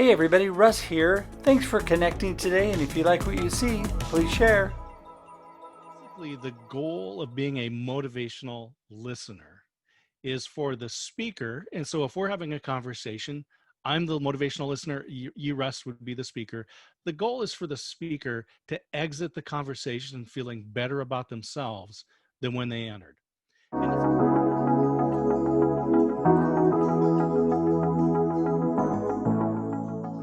Hey everybody, Russ here. Thanks for connecting today, and if you like what you see, please share. Basically, the goal of being a motivational listener is for the speaker. And so, if we're having a conversation, I'm the motivational listener, you Russ, would be the speaker. The goal is for the speaker to exit the conversation feeling better about themselves than when they entered. And it's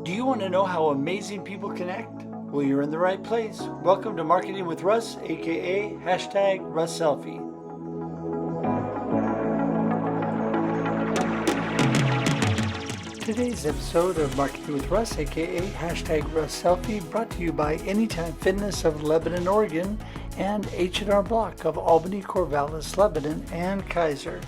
Do you want to know how amazing people connect? Well, you're in the right place. Welcome to Marketing with Russ, aka hashtag Russ Selfie. Today's episode of Marketing with Russ, aka hashtag Russ Selfie, brought to you by Anytime Fitness of Lebanon, Oregon, and H&R Block of Albany, Corvallis, Lebanon, and Kaiser.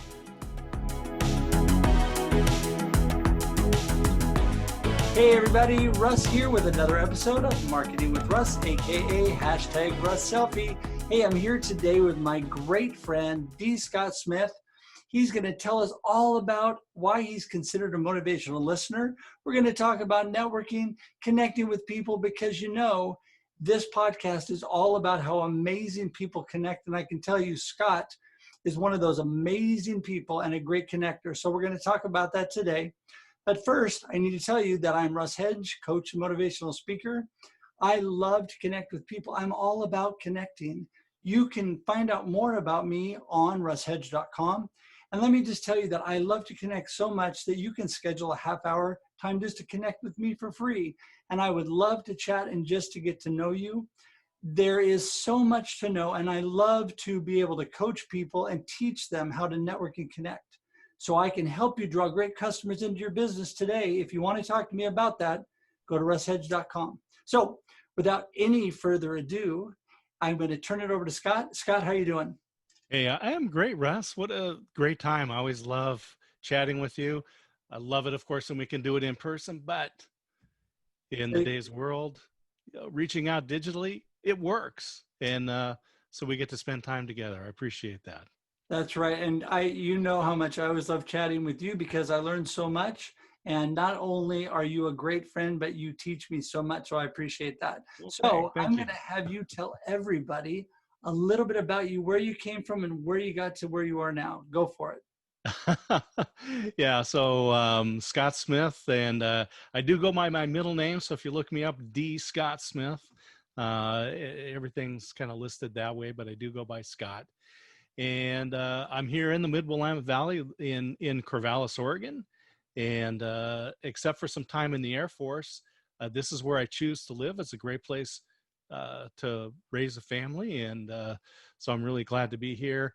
Hey everybody, Russ here with another episode of Marketing with Russ, aka hashtag Russ Selfie. Hey, I'm here today with my great friend, D. Scott Smith. He's going to tell us all about why he's considered a motivational listener. We're going to talk about networking, connecting with people, because this podcast is all about how amazing people connect. And I can tell you, Scott is one of those amazing people and a great connector. So we're going to talk about that today. But first, I need to tell you that I'm Russ Hedge, coach and motivational speaker. I love to connect with people. I'm all about connecting. You can find out more about me on russhedge.com. And let me just tell you that I love to connect so much that you can schedule a half-hour time just to connect with me for free. And I would love to chat and just to get to know you. There is so much to know, and I love to be able to coach people and teach them how to network and connect. So I can help you draw great customers into your business today. If you want to talk to me about that, go to russhedge.com. So without any further ado, I'm going to turn it over to Scott. Scott, how are you doing? Hey, I am great, Russ. What a great time. I always love chatting with you. I love it, of course, when we can do it in person, but in the day's world, reaching out digitally, it works. And so we get to spend time together. I appreciate that. That's right. And you know how much I always love chatting with you because I learned so much. And not only are you a great friend, but you teach me so much. So I appreciate that. Well, So I'm thank you. going to have you tell everybody a little bit about you, where you came from and where you got to where you are now. Go for it. Yeah, so Scott Smith, and I do go by my middle name. So if you look me up, D. Scott Smith, everything's kind of listed that way, but I do go by Scott. And I'm here in the Mid-Willamette Valley in Corvallis, Oregon. And except for some time in the Air Force, this is where I choose to live. It's a great place to raise a family. And so I'm really glad to be here.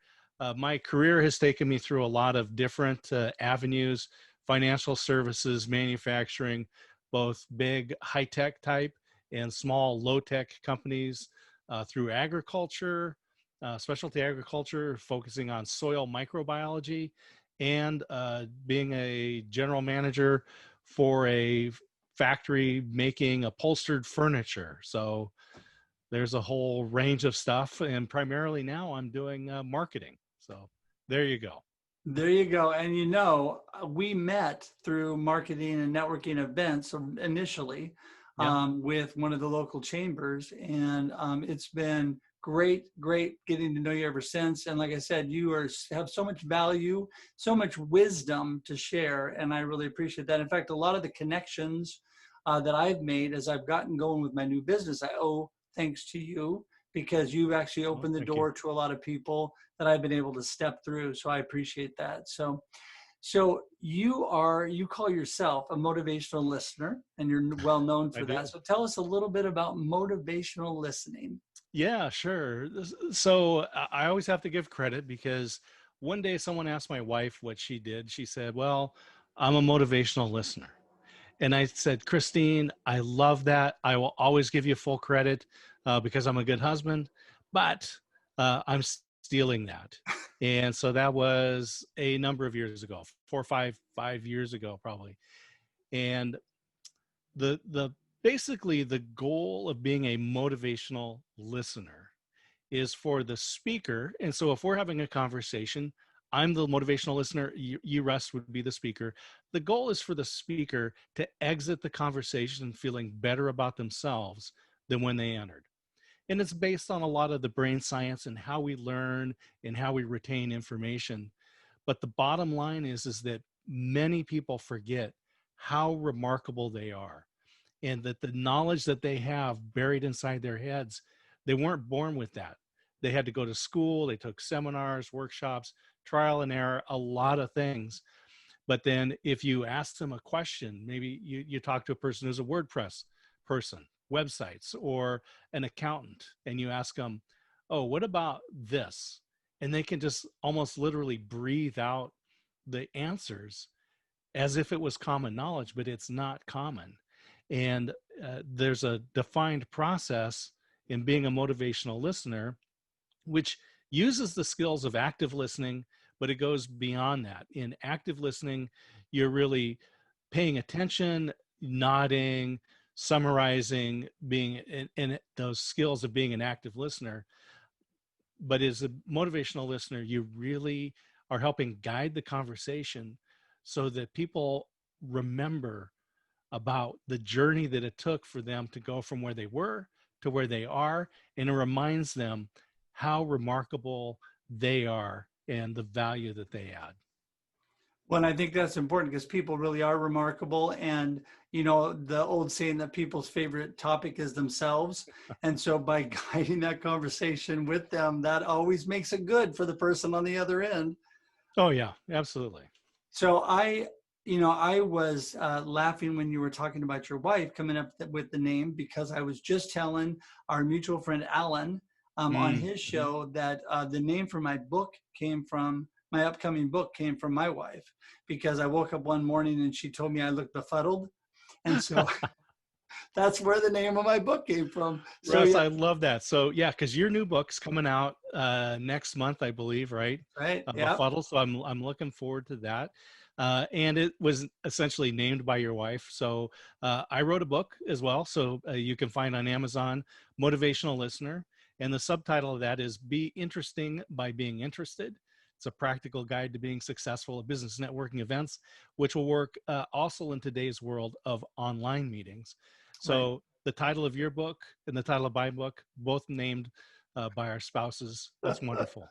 My career has taken me through a lot of different avenues: financial services, manufacturing, both big high-tech type and small low-tech companies, through agriculture, specialty agriculture, focusing on soil microbiology, and being a general manager for a factory making upholstered furniture. So there's a whole range of stuff. And primarily now I'm doing marketing. So there you go. There you go. And we met through marketing and networking events initially Yeah. with one of the local chambers. And it's been great getting to know you ever since. And like I said, have so much value, so much wisdom to share. And I really appreciate that. In fact, a lot of the connections that I've made as I've gotten going with my new business, I owe thanks to you because you've actually Well, opened the thank you. door to a lot of people that I've been able to step through. So I appreciate that. So you call yourself a motivational listener and you're well known I for that. do. So tell us a little bit about motivational listening. Yeah, sure. So I always have to give credit because one day someone asked my wife what she did. She said, "Well, I'm a motivational listener." And I said, "Christine, I love that. I will always give you full credit because I'm a good husband, but I'm stealing that." And so that was a number of years ago, 4 or 5 years ago, probably. And the basically the goal of being a motivational listener is for the speaker. And so if we're having a conversation, I'm the motivational listener. You, Russ, would be the speaker. The goal is for the speaker to exit the conversation feeling better about themselves than when they entered. And it's based on a lot of the brain science and how we learn and how we retain information. But the bottom line is that many people forget how remarkable they are, and that the knowledge that they have buried inside their heads, they weren't born with that. They had to go to school, they took seminars, workshops, trial and error, a lot of things. But then if you ask them a question, maybe you talk to a person who's a WordPress person, websites, or an accountant, and you ask them, oh, what about this? And they can just almost literally breathe out the answers as if it was common knowledge, but it's not common. And there's a defined process in being a motivational listener, which uses the skills of active listening, but it goes beyond that. In active listening, you're really paying attention, nodding, summarizing, being in those skills of being an active listener. But as a motivational listener, you really are helping guide the conversation so that people remember about the journey that it took for them to go from where they were to where they are. And it reminds them how remarkable they are and the value that they add. Well, and I think that's important because people really are remarkable. And, you know, the old saying that people's favorite topic is themselves. And so by guiding that conversation with them, that always makes it good for the person on the other end. Oh, yeah, absolutely. So I was laughing when you were talking about your wife coming up with the name, because I was just telling our mutual friend Alan on his show that the name for my book came from, my upcoming book came from my wife, because I woke up one morning and she told me I looked befuddled. And so that's where the name of my book came from. So Russ, yeah, I love that. So yeah, because your new book's coming out next month, I believe, right? right. Yeah. Befuddle. So I'm looking forward to that. And it was essentially named by your wife. So I wrote a book as well. So you can find on Amazon, Motivational Listener. And the subtitle of that is Be Interesting by Being Interested. It's a practical guide to being successful at business networking events, which will work also in today's world of online meetings. So Right. the title of your book and the title of my book, both named by our spouses. That's wonderful.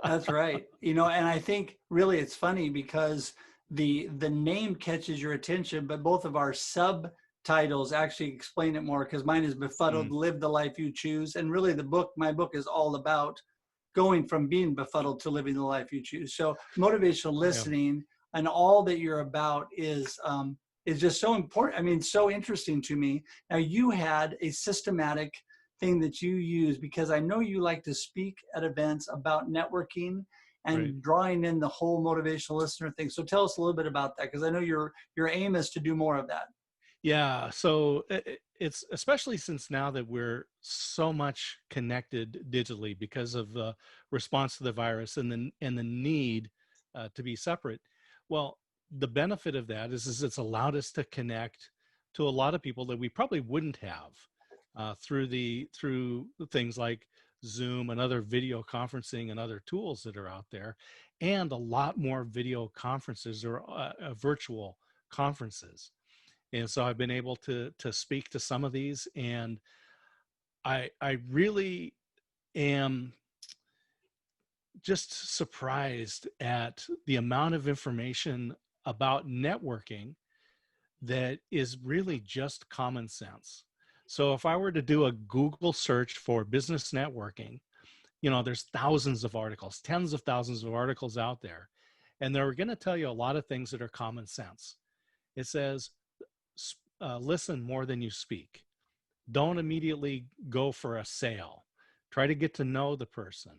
That's right. You know, and I think really it's funny because the name catches your attention, but both of our subtitles actually explain it more, because mine is Befuddled, Mm, Live the Life You Choose. And really my book is all about going from being befuddled to living the life you choose. So motivational yeah, listening and all that you're about is just so important. I mean, so interesting to me. Now, you had a systematic thing that you use, because I know you like to speak at events about networking right. and drawing in the whole motivational listener thing. So tell us a little bit about that, because I know your aim is to do more of that. Yeah. So it's especially since now that we're so much connected digitally because of the response to the virus and the need to be separate. Well, the benefit of that is it's allowed us to connect to a lot of people that we probably wouldn't have through things like Zoom and other video conferencing and other tools that are out there, and a lot more video conferences or virtual conferences. And so I've been able to speak to some of these, and I really am just surprised at the amount of information about networking that is really just common sense. So if I were to do a Google search for business networking, you know, there's thousands of articles, tens of thousands of articles out there, and they're going to tell you a lot of things that are common sense. It says, listen more than you speak. Don't immediately go for a sale. Try to get to know the person.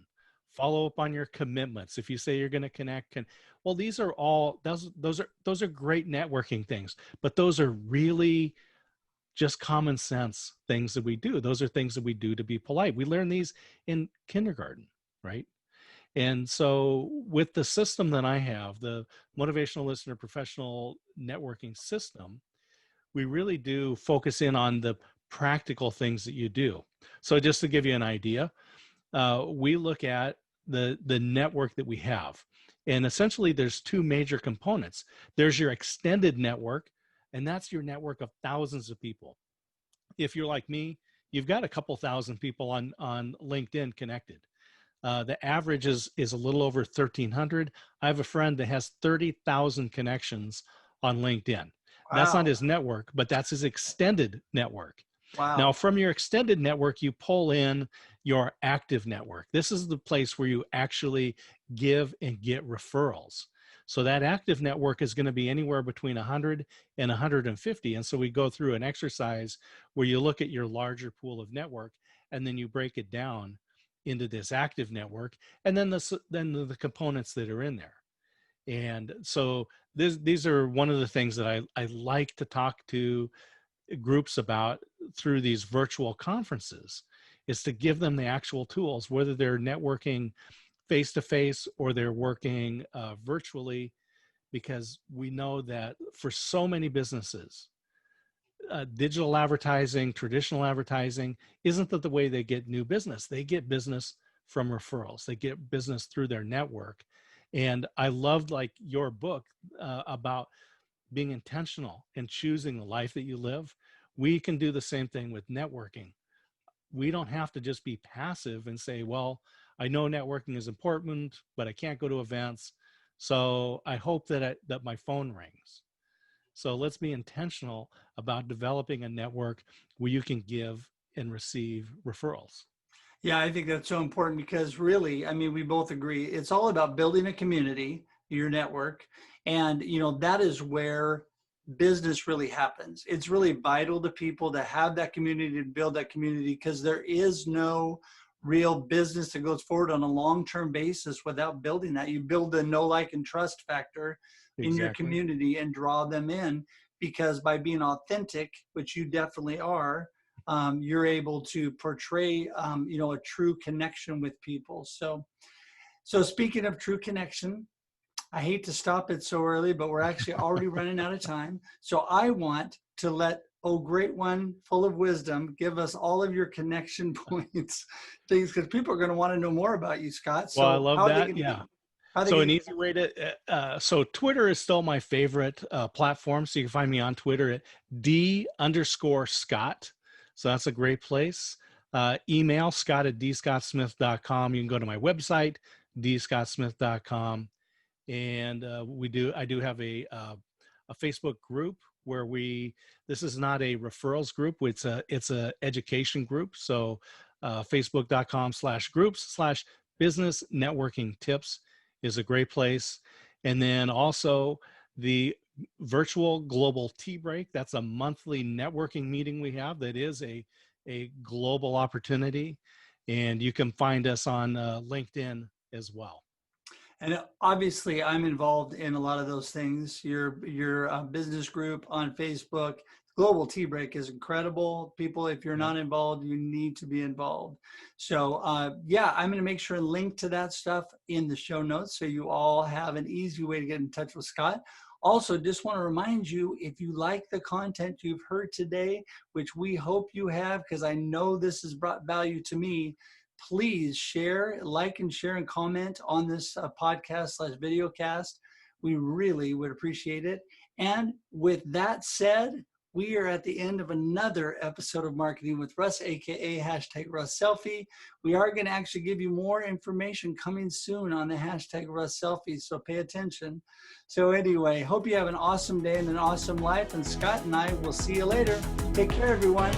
Follow up on your commitments. If you say you're going to connect, well, these are all those are great networking things, but those are really just common sense things that we do. Those are things that we do to be polite. We learn these in kindergarten, right? And so with the system that I have, the Motivational Listener Professional Networking System, we really do focus in on the practical things that you do. So just to give you an idea, we look at the network that we have. And essentially there's two major components. There's your extended network, and that's your network of thousands of people. If you're like me, you've got a couple thousand people on LinkedIn connected. The average is a little over 1,300. I have a friend that has 30,000 connections on LinkedIn. That's not Wow. his network, but that's his extended network. Now, Wow. from your extended network, you pull in your active network. This is the place where you actually give and get referrals. So that active network is going to be anywhere between 100 and 150. And so we go through an exercise where you look at your larger pool of network, and then you break it down into this active network, and then the components that are in there. And so these are one of the things that I like to talk to groups about through these virtual conferences, is to give them the actual tools, whether they're networking face to face or they're working virtually, because we know that for so many businesses, digital advertising, traditional advertising isn't the way they get new business. They get business from referrals. They get business through their network. And I loved like your book about being intentional and choosing the life that you live. We can do the same thing with networking. We don't have to just be passive and say, well, I know networking is important, but I can't go to events. So I hope that that my phone rings. So let's be intentional about developing a network where you can give and receive referrals. Yeah, I think that's so important because really, I mean, we both agree it's all about building a community, your network, and that is where business really happens. It's really vital to people to have that community, to build that community, because there is no real business that goes forward on a long-term basis without building that. You build the know, like, and trust factor in your Exactly. community and draw them in, because by being authentic, which you definitely are, you're able to portray, a true connection with people. So speaking of true connection, I hate to stop it so early, but we're actually already running out of time. So I want to let, oh, great one, full of wisdom, give us all of your connection points, things, because people are going to want to know more about you, Scott. Well, I So love how are they that. going to Yeah. get, how are they So going an to easy way to, so Twitter is still my favorite platform. So you can find me on Twitter at D_Scott. So that's a great place. Email scott@dscottsmith.com. You can go to my website, dscottsmith.com. And I do have a Facebook group where this is not a referrals group. It's a education group. So facebook.com/groups/business networking tips is a great place. And then also the virtual global tea break. That's a monthly networking meeting we have that is a global opportunity. And you can find us on LinkedIn as well. And obviously, I'm involved in a lot of those things. Your business group on Facebook, Global Tea Break, is incredible. People, if you're Yep. not involved, you need to be involved. So yeah, I'm going to make sure and link to that stuff in the show notes so you all have an easy way to get in touch with Scott. Also, just want to remind you, if you like the content you've heard today, which we hope you have, because I know this has brought value to me, please share, like, and share and comment on this podcast/videocast. We really would appreciate it. And with that said, we are at the end of another episode of Marketing with Russ, aka #RussSelfie. We are going to actually give you more information coming soon on the #RussSelfie, so pay attention. So anyway, hope you have an awesome day and an awesome life. And Scott and I will see you later. Take care, everyone.